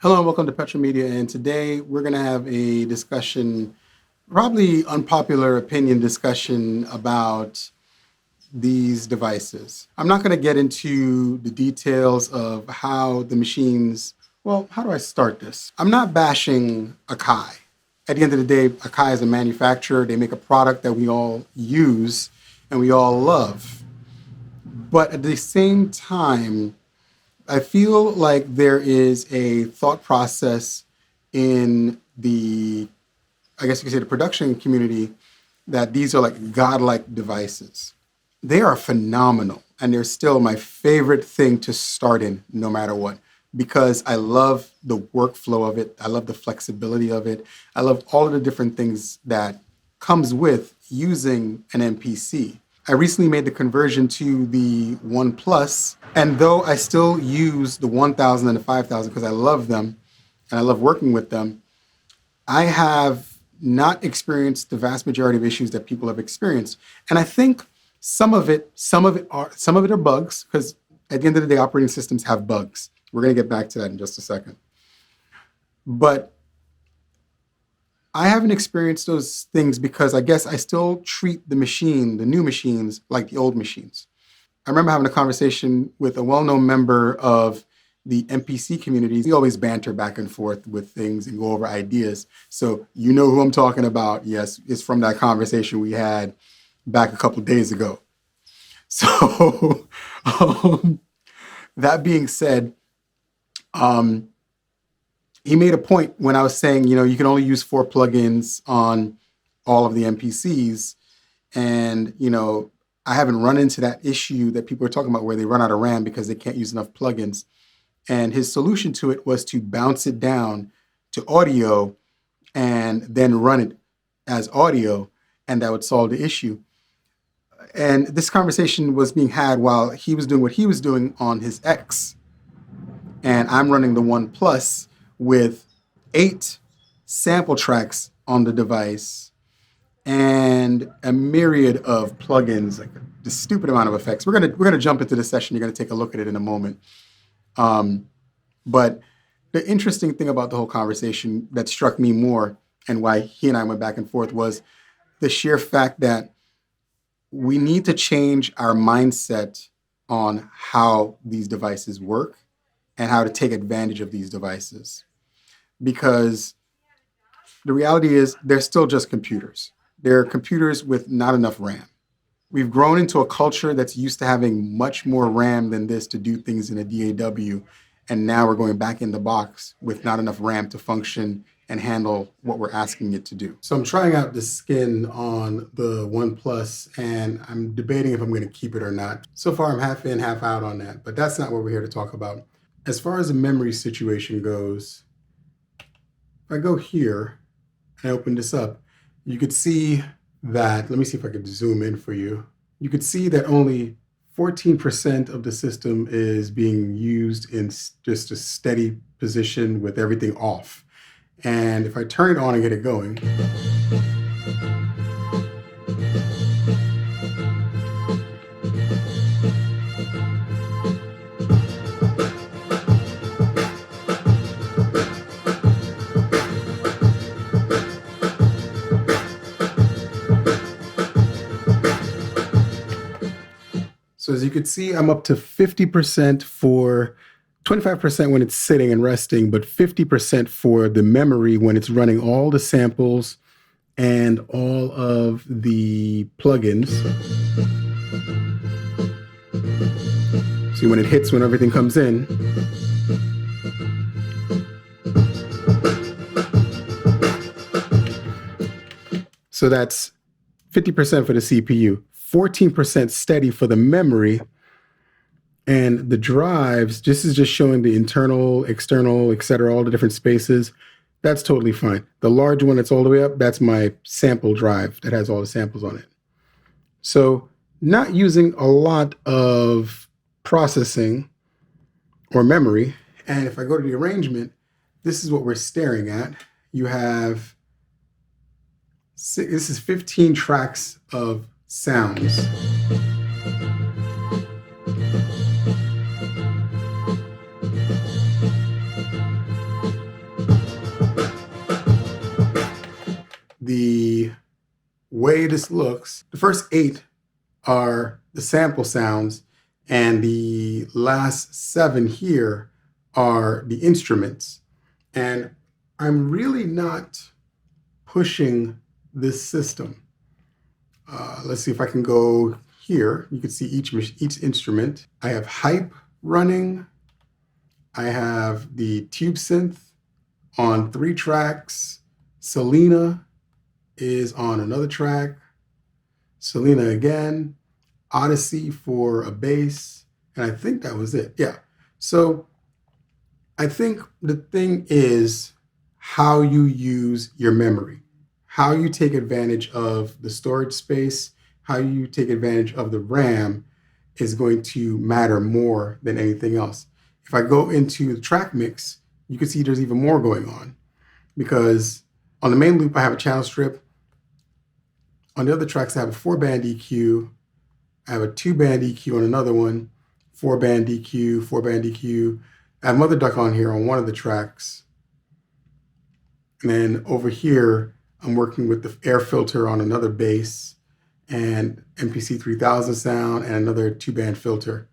Hello and welcome to Petra Media. And today we're going to have a discussion, probably unpopular opinion discussion about these devices. I'm not going to get into the details of how the machines, well, how do I start this? I'm not bashing Akai. At the end of the day, Akai is a manufacturer. They make a product that we all use and we all love. But at the same time, I feel like there is a thought process in the, I guess you could say, the production community that these are like godlike devices. They are phenomenal, and they're still my favorite thing to start in no matter what, because I love the workflow of it. I love the flexibility of it. I love all of the different things that comes with using an MPC. I recently made the conversion to the One Plus, and though I still use the 1000 and the 5000 because I love them and I love working with them, I have not experienced the vast majority of issues that people have experienced. And I think some of it are bugs, because at the end of the day, operating systems have bugs. We're going to get back to that in just a second. But I haven't experienced those things because I guess I still treat the new machines, like the old machines. I remember having a conversation with a well-known member of the MPC community. We always banter back and forth with things and go over ideas. So you know who I'm talking about. Yes, it's from that conversation we had back a couple of days ago. So that being said, he made a point when I was saying, you can only use 4 plugins on all of the MPCs. And, I haven't run into that issue that people are talking about where they run out of RAM because they can't use enough plugins. And his solution to it was to bounce it down to audio and then run it as audio, and that would solve the issue. And this conversation was being had while he was doing what he was doing on his X. And I'm running the One Plus with 8 sample tracks on the device and a myriad of plugins, like the stupid amount of effects. We're gonna jump into the session. You're gonna take a look at it in a moment. But the interesting thing about the whole conversation that struck me more, and why he and I went back and forth, was the sheer fact that we need to change our mindset on how these devices work and how to take advantage of these devices. Because the reality is they're still just computers. They're computers with not enough RAM. We've grown into a culture that's used to having much more RAM than this to do things in a DAW. And now we're going back in the box with not enough RAM to function and handle what we're asking it to do. So I'm trying out the skin on the One Plus, and I'm debating if I'm going to keep it or not. So far, I'm half in, half out on that, but that's not what we're here to talk about. As far as the memory situation goes, if I go here and I open this up, you could see that, let me see if I could zoom in for you. You could see that only 14% of the system is being used in just a steady position with everything off. And if I turn it on and get it going, so as you can see, I'm up to 50% for 25% when it's sitting and resting, but 50% for the memory when it's running all the samples and all of the plugins. See, when it hits, when everything comes in, so that's 50% for the CPU, 14% steady for the memory, and the drives. This is just showing the internal, external, etc., all the different spaces. That's totally fine. The large one that's all the way up, that's my sample drive that has all the samples on it. So not using a lot of processing or memory. And if I go to the arrangement, this is what we're staring at. You have, this is 15 tracks of sounds. way this looks, the first 8 are the sample sounds, and the last 7 here are the instruments. And I'm really not pushing this system. Let's see if I can go here. You can see each instrument. I have hype running. I have the tube synth on 3 tracks. Selena is on another track. Selena again. Odyssey for a bass. And I think that was it. Yeah. So I think the thing is how you use your memory, how you take advantage of the storage space, how you take advantage of the RAM is going to matter more than anything else. If I go into the track mix, you can see there's even more going on, because on the main loop, I have a channel strip. On the other tracks, I have a 4-band EQ. I have a 2-band EQ on another one, 4-band EQ, 4-band EQ. I have Mother Duck on here on one of the tracks. And then over here, I'm working with the air filter on another bass, and MPC 3000 sound, and another 2-band filter.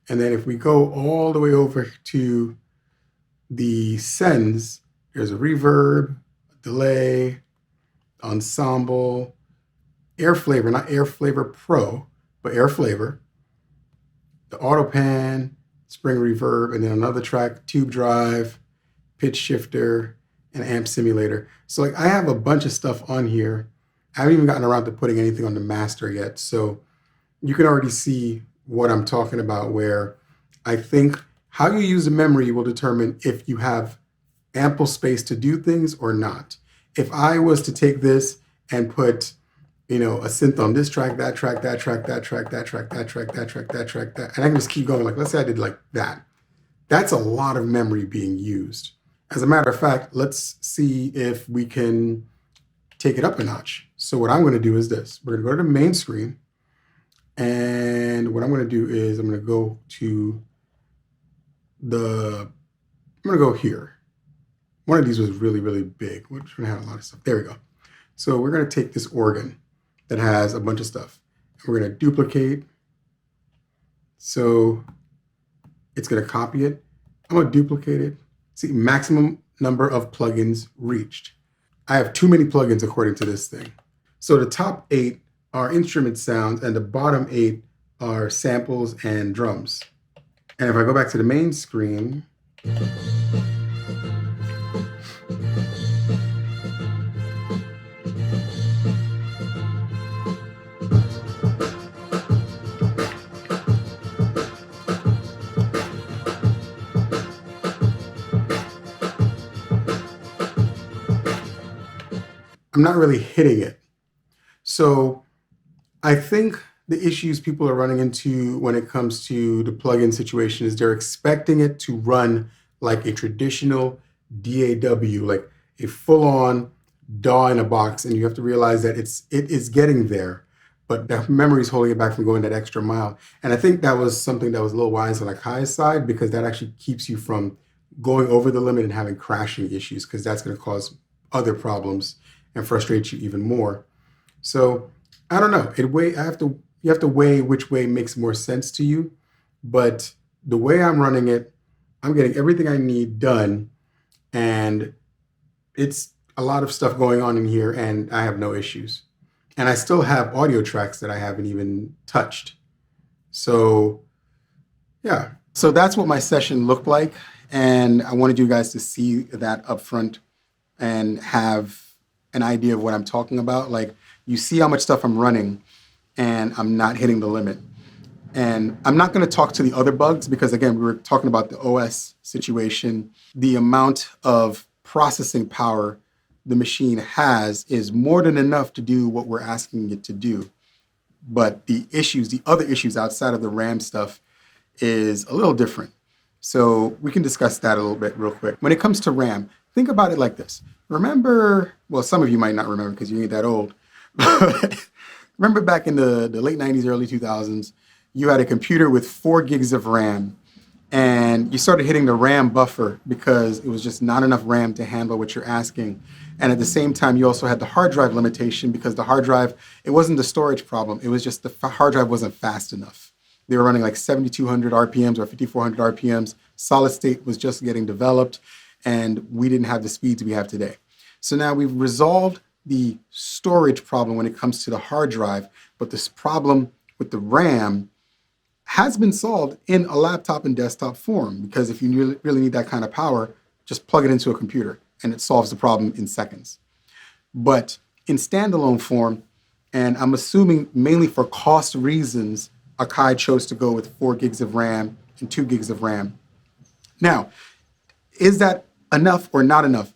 And then if we go all the way over to the sends, there's a reverb, a delay, ensemble, air flavor, not air flavor pro, but air flavor, the auto pan, spring reverb, and then another track, tube drive, pitch shifter, and amp simulator. So like I have a bunch of stuff on here. I haven't even gotten around to putting anything on the master yet. So you can already see what I'm talking about, where I think how you use the memory will determine if you have ample space to do things or not. If I was to take this and put, a synth on this track, that track, that track, that track, that track, that track, that track, that track, that, and I can just keep going. Like, let's say I did like that. That's a lot of memory being used. As a matter of fact, let's see if we can take it up a notch. So what I'm going to do is this. We're going to go to the main screen. And what I'm going to do is I'm going to go to I'm going to go here. One of these was really, really big. Which one had a lot of stuff? There we go. So we're going to take this organ that has a bunch of stuff. And we're going to duplicate. So it's going to copy it. I'm going to duplicate it. See, maximum number of plugins reached. I have too many plugins according to this thing. So the top 8 are instrument sounds, and the bottom 8 are samples and drums. And if I go back to the main screen, I'm not really hitting it. So I think the issues people are running into when it comes to the plugin situation is they're expecting it to run like a traditional DAW, like a full-on DAW in a box, and you have to realize that it is getting there, but the memory is holding it back from going that extra mile. And I think that was something that was a little wise on Akai's side, because that actually keeps you from going over the limit and having crashing issues, because that's going to cause other problems and frustrate you even more. So I don't know. You have to weigh which way makes more sense to you. But the way I'm running it, I'm getting everything I need done, and it's a lot of stuff going on in here, and I have no issues. And I still have audio tracks that I haven't even touched. So yeah. So that's what my session looked like. And I wanted you guys to see that up front and have an idea of what I'm talking about. Like, you see how much stuff I'm running, and I'm not hitting the limit. And I'm not going to talk to the other bugs, because again, we were talking about the OS situation. The amount of processing power the machine has is more than enough to do what we're asking it to do. But the other issues outside of the RAM stuff is a little different. So we can discuss that a little bit real quick. When it comes to RAM, think about it like this. Remember, well, some of you might not remember because you ain't that old. Remember back in the late 90s, early 2000s, you had a computer with 4 gigs of RAM, and and you started hitting the RAM buffer because it was just not enough RAM to handle what you're asking. And at the same time, you also had the hard drive limitation because the hard drive, it wasn't the storage problem. It was just the hard drive wasn't fast enough. They were running like 7,200 RPMs or 5,400 RPMs. Solid state was just getting developed, and we didn't have the speeds we have today. So now we've resolved the storage problem when it comes to the hard drive, but this problem with the RAM has been solved in a laptop and desktop form, because if you really need that kind of power, just plug it into a computer and it solves the problem in seconds. But in standalone form, and I'm assuming mainly for cost reasons, Akai chose to go with 4 gigs of RAM and 2 gigs of RAM. Now, is that enough or not enough?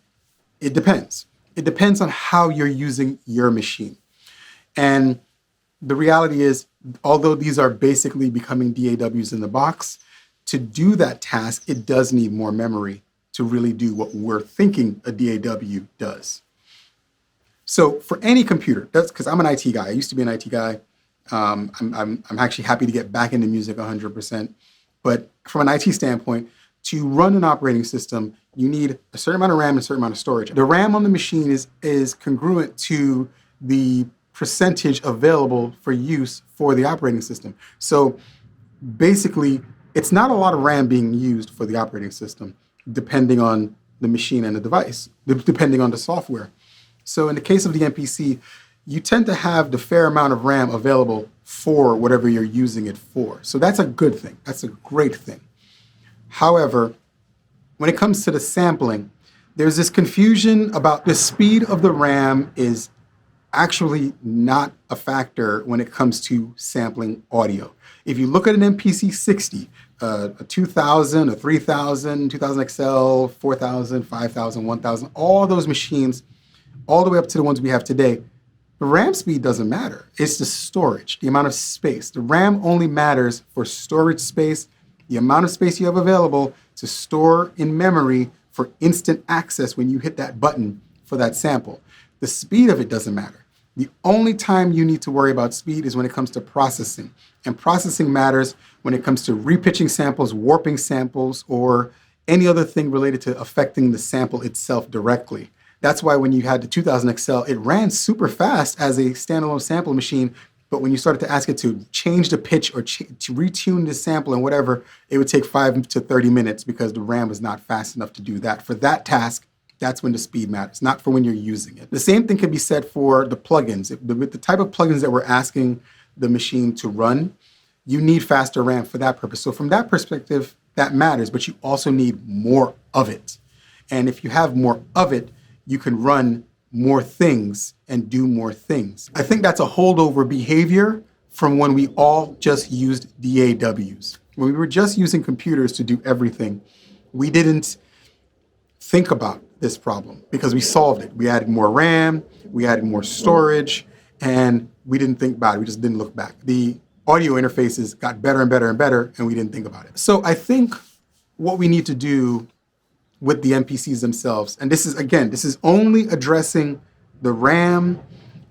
It depends. It depends on how you're using your machine. And the reality is, although these are basically becoming DAWs in the box, to do that task, it does need more memory to really do what we're thinking a DAW does. So for any computer, that's because I'm an IT guy. I used to be an IT guy. I'm actually happy to get back into music 100%. But from an IT standpoint, to run an operating system, you need a certain amount of RAM and a certain amount of storage. The RAM on the machine is congruent to the percentage available for use for the operating system. So basically, it's not a lot of RAM being used for the operating system, depending on the machine and the device, depending on the software. So in the case of the MPC, you tend to have the fair amount of RAM available for whatever you're using it for. So that's a good thing. That's a great thing. However, when it comes to the sampling, there's this confusion about the speed of the RAM is actually not a factor when it comes to sampling audio. If you look at an MPC 60, a 2000, a 3000, 2000 XL, 4000, 5000, 1000, all those machines, all the way up to the ones we have today, the RAM speed doesn't matter. It's the storage, the amount of space. The RAM only matters for storage space, the amount of space you have available to store in memory for instant access when you hit that button for that sample. The speed of it doesn't matter. The only time you need to worry about speed is when it comes to processing. And processing matters when it comes to repitching samples, warping samples, or any other thing related to affecting the sample itself directly. That's why when you had the 2000 XL, it ran super fast as a standalone sample machine. But when you started to ask it to change the pitch or to retune the sample and whatever, it would take 5 to 30 minutes because the RAM was not fast enough to do that. For that task, that's when the speed matters, not for when you're using it. The same thing can be said for the plugins. With the type of plugins that we're asking the machine to run, you need faster RAM for that purpose. So from that perspective, that matters, but you also need more of it. And if you have more of it, you can run more things and do more things. I think that's a holdover behavior from when we all just used DAWs. When we were just using computers to do everything, we didn't think about this problem because we solved it. We added more RAM, we added more storage, and we didn't think about it. We just didn't look back. The audio interfaces got better and better and better, and we didn't think about it. So I think what we need to do with the MPCs themselves, and this is only addressing the RAM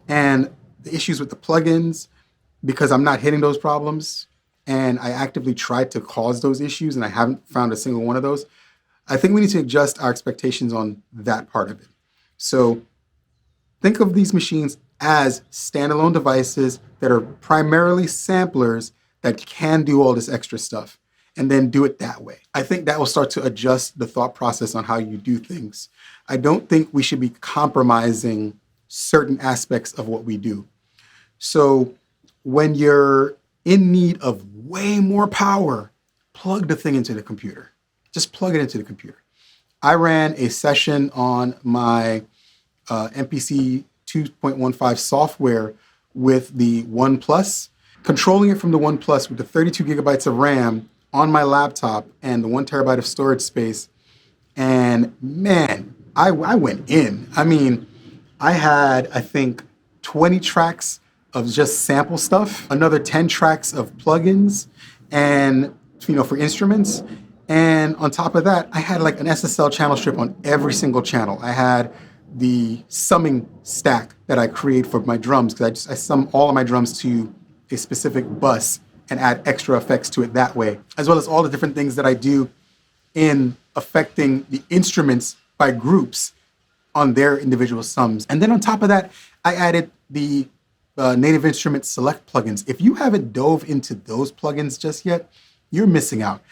and the issues with the plugins, because I'm not hitting those problems, and I actively tried to cause those issues, and I haven't found a single one of those. I think we need to adjust our expectations on that part of it. So think of these machines as standalone devices that are primarily samplers that can do all this extra stuff, and then do it that way. I think that will start to adjust the thought process on how you do things. I don't think we should be compromising certain aspects of what we do. So when you're in need of way more power, plug the thing into the computer. Just plug it into the computer. I ran a session on my MPC 2.15 software with the One Plus, controlling it from the One Plus with the 32 gigabytes of RAM on my laptop and the 1 terabyte of storage space. And man, I went in. I mean, I had, I think, 20 tracks of just sample stuff, another 10 tracks of plugins, and for instruments. And on top of that, I had like an SSL channel strip on every single channel. I had the summing stack that I create for my drums, because I sum all of my drums to a specific bus and add extra effects to it that way, as well as all the different things that I do in affecting the instruments by groups on their individual sums. And then on top of that, I added the Native Instruments Select plugins. If you haven't dove into those plugins just yet, you're missing out.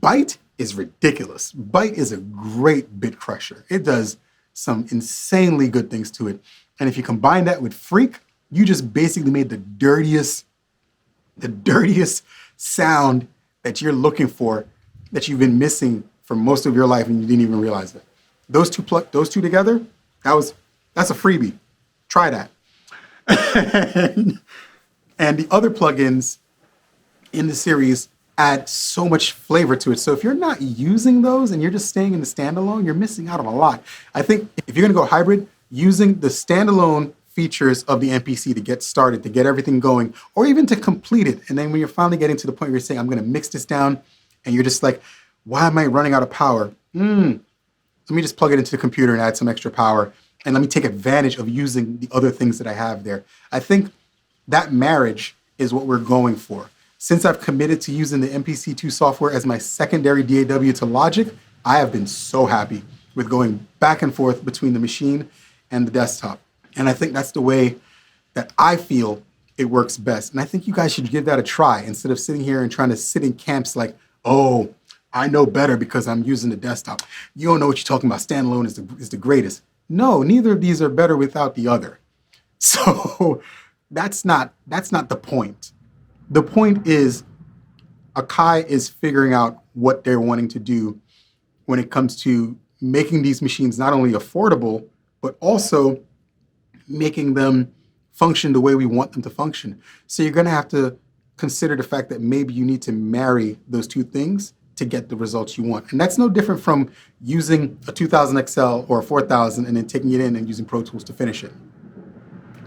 Byte is ridiculous. Byte is a great bit crusher. It does some insanely good things to it. And if you combine that with Freak, you just basically made the dirtiest sound that you're looking for, that you've been missing for most of your life and you didn't even realize it. Those two together, that's a freebie. Try that. And the other plugins in the series add so much flavor to it. So if you're not using those and you're just staying in the standalone, you're missing out on a lot. I think if you're gonna go hybrid, using the standalone features of the MPC to get started, to get everything going, or even to complete it. And then when you're finally getting to the point where you're saying, I'm gonna mix this down, and you're just like, why am I running out of power? Let me just plug it into the computer and add some extra power. And let me take advantage of using the other things that I have there. I think that marriage is what we're going for. Since I've committed to using the MPC2 software as my secondary DAW to Logic, I have been so happy with going back and forth between the machine and the desktop. And I think that's the way that I feel it works best. And I think you guys should give that a try instead of sitting here and trying to sit in camps like, oh, I know better because I'm using the desktop. You don't know what you're talking about. Standalone is the greatest. No, neither of these are better without the other. So that's not the point. The point is Akai is figuring out what they're wanting to do when it comes to making these machines not only affordable, but also making them function the way we want them to function. So you're gonna have to consider the fact that maybe you need to marry those two things to get the results you want. And that's no different from using a 2000 XL or a 4000 and then taking it in and using Pro Tools to finish it.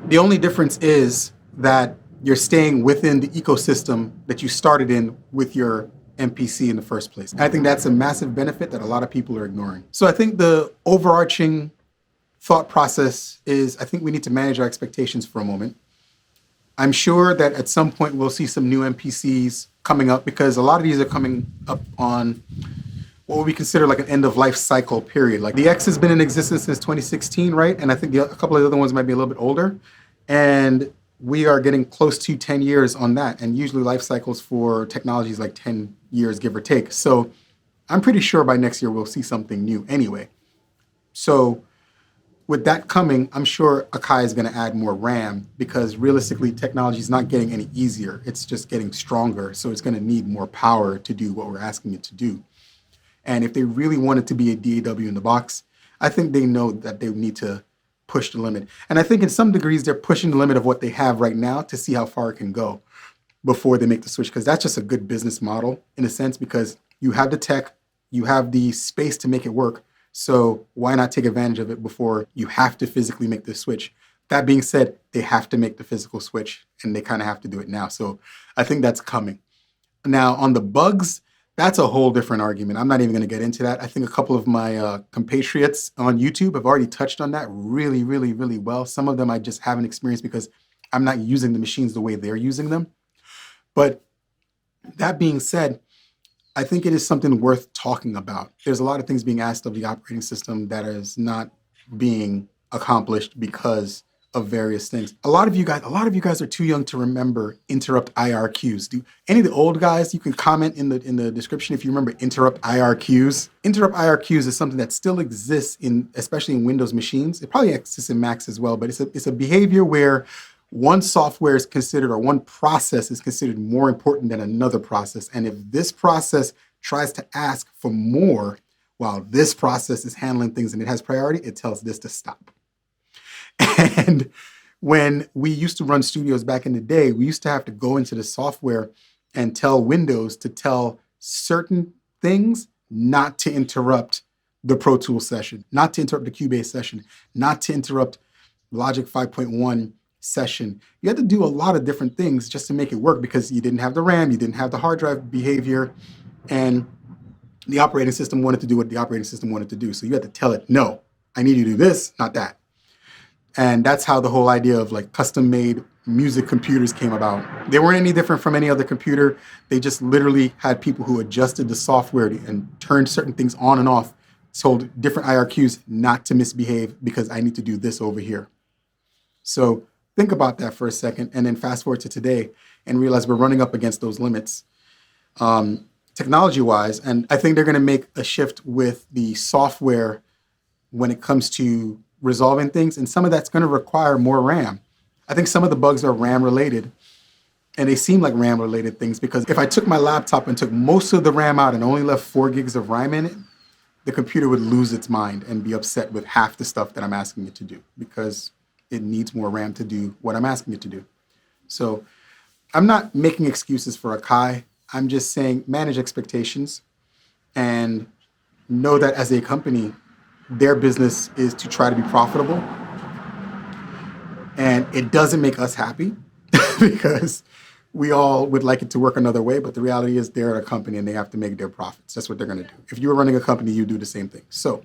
The only difference is that you're staying within the ecosystem that you started in with your MPC in the first place. And I think that's a massive benefit that a lot of people are ignoring. So I think the overarching thought process is, I think we need to manage our expectations for a moment. I'm sure that at some point we'll see some new MPCs coming up because a lot of these are coming up on what we consider like an end of life cycle period. Like the X has been in existence since 2016, right? And I think a couple of the other ones might be a little bit older. And we are getting close to 10 years on that. And usually life cycles for technologies like 10 years, give or take. So I'm pretty sure by next year we'll see something new anyway. So with that coming, I'm sure Akai is going to add more RAM because realistically, technology is not getting any easier. It's just getting stronger. So it's going to need more power to do what we're asking it to do. And if they really want it to be a DAW in the box, I think they know that they need to push the limit. And I think in some degrees, they're pushing the limit of what they have right now to see how far it can go before they make the switch. Because that's just a good business model in a sense, because you have the tech, you have the space to make it work. So why not take advantage of it before you have to physically make the switch? That being said, they have to make the physical switch and they kind of have to do it now. So I think that's coming. Now on the bugs, that's a whole different argument. I'm not even going to get into that. I think a couple of my compatriots on YouTube have already touched on that really, really, really well. Some of them I just haven't experienced because I'm not using the machines the way they're using them. But that being said, I think it is something worth talking about. There's a lot of things being asked of the operating system that is not being accomplished because of various things. A lot of you guys are too young to remember interrupt IRQs. Do any of the old guys, you can comment in the description if you remember interrupt IRQs. Interrupt IRQs is something that still exists especially in Windows machines. It probably exists in Macs as well, but it's a behavior where one software is considered, or one process is considered more important than another process. And if this process tries to ask for more while this process is handling things and it has priority, it tells this to stop. And when we used to run studios back in the day, we used to have to go into the software and tell Windows to tell certain things not to interrupt the Pro Tools session, not to interrupt the Cubase session, not to interrupt Logic 5.1 session. You had to do a lot of different things just to make it work because you didn't have the RAM, you didn't have the hard drive behavior, and the operating system wanted to do what the operating system wanted to do. So you had to tell it, no, I need you to do this, not that. And that's how the whole idea of like custom-made music computers came about. They weren't any different from any other computer. They just literally had people who adjusted the software and turned certain things on and off, told different IRQs not to misbehave because I need to do this over here. So think about that for a second and then fast forward to today and realize we're running up against those limits technology-wise. And I think they're going to make a shift with the software when it comes to resolving things. And some of that's going to require more RAM. I think some of the bugs are RAM related, and they seem like RAM related things because if I took my laptop and took most of the RAM out and only left 4 gigs of RAM in it, the computer would lose its mind and be upset with half the stuff that I'm asking it to do because it needs more RAM to do what I'm asking it to do. So I'm not making excuses for Akai. I'm just saying manage expectations and know that as a company, their business is to try to be profitable. And it doesn't make us happy because we all would like it to work another way. But the reality is they're a company and they have to make their profits. That's what they're going to do. If you were running a company, you do the same thing. So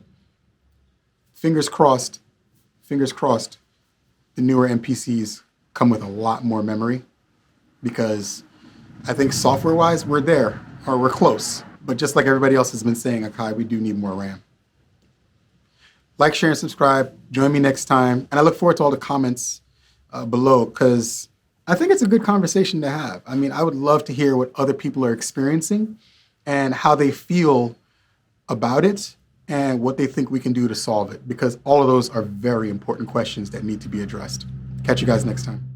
fingers crossed, the newer MPCs come with a lot more memory because I think software-wise, we're there or we're close. But just like everybody else has been saying, Akai, we do need more RAM. Like, share, and subscribe. Join me next time. And I look forward to all the comments below because I think it's a good conversation to have. I mean, I would love to hear what other people are experiencing and how they feel about it and what they think we can do to solve it because all of those are very important questions that need to be addressed. Catch you guys next time.